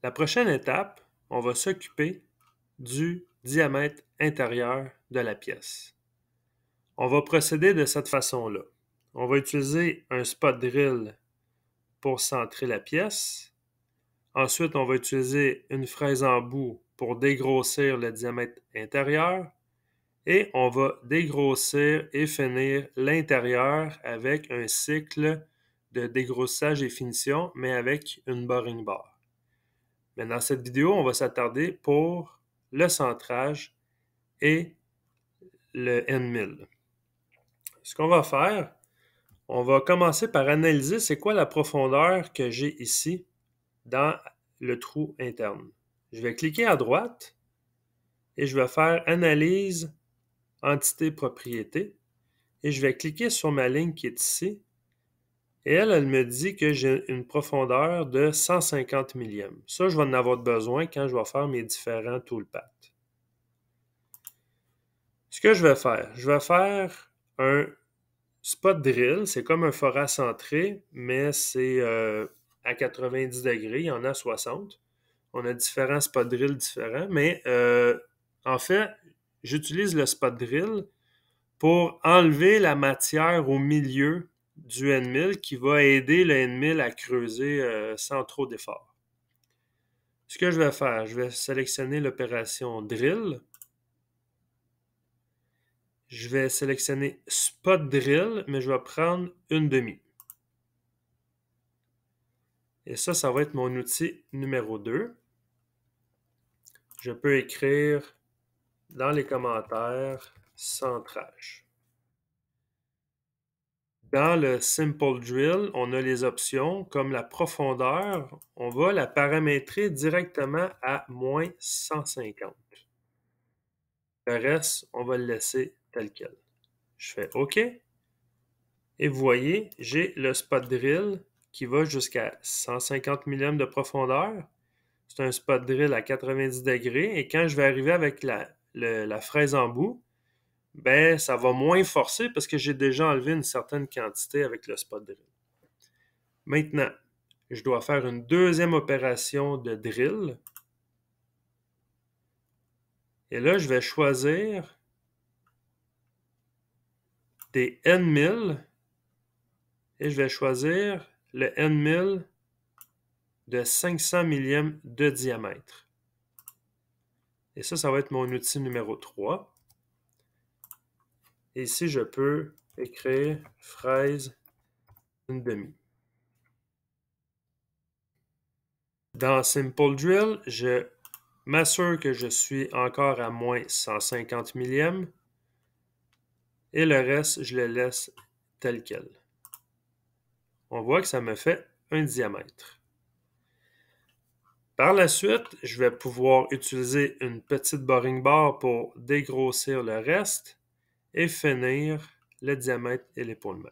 La prochaine étape, on va s'occuper du diamètre intérieur de la pièce. On va procéder de cette façon-là. On va utiliser un spot drill pour centrer la pièce. Ensuite, on va utiliser une fraise en bout pour dégrossir le diamètre intérieur. Et on va dégrossir et finir l'intérieur avec un cycle de dégrossage et finition, mais avec une boring bar. Mais dans cette vidéo, on va s'attarder pour le centrage et le end mill. Ce qu'on va faire, on va commencer par analyser c'est quoi la profondeur que j'ai ici dans le trou interne. Je vais cliquer à droite et je vais faire Analyse, Entité, Propriété et je vais cliquer sur ma ligne qui est ici et elle me dit que j'ai une profondeur de 150 millièmes. Ça, je vais en avoir besoin quand je vais faire mes différents toolpaths. Ce que je vais faire un spot drill. C'est comme un forage centré, mais c'est à 90 degrés. Il y en a 60. On a différents spot drills différents, mais en fait, j'utilise le spot drill pour enlever la matière au milieu du end mill qui va aider le end mill à creuser sans trop d'effort. Ce que je vais faire, je vais sélectionner l'opération drill. Je vais sélectionner spot drill, mais je vais prendre une demi. Et ça va être mon outil numéro 2. Je peux écrire dans les commentaires centrage. Dans le Simple Drill, on a les options comme la profondeur. On va la paramétrer directement à moins 150. Le reste, on va le laisser tel quel. Je fais OK. Et vous voyez, j'ai le spot drill qui va jusqu'à 150 mm de profondeur. C'est un spot drill à 90 degrés. Et quand je vais arriver avec la fraise en bout, ben, ça va moins forcer parce que j'ai déjà enlevé une certaine quantité avec le spot drill. Maintenant, je dois faire une deuxième opération de drill. Et là, je vais choisir des end mill et je vais choisir le end mill de 500 mm de diamètre. Et ça va être mon outil numéro 3. Et ici, je peux écrire fraise une demi. Dans Simple Drill, je m'assure que je suis encore à moins 150 mm et le reste, je le laisse tel quel. On voit que ça me fait un diamètre. Par la suite, je vais pouvoir utiliser une petite boring bar pour dégrossir le reste et finir le diamètre et l'épaulement.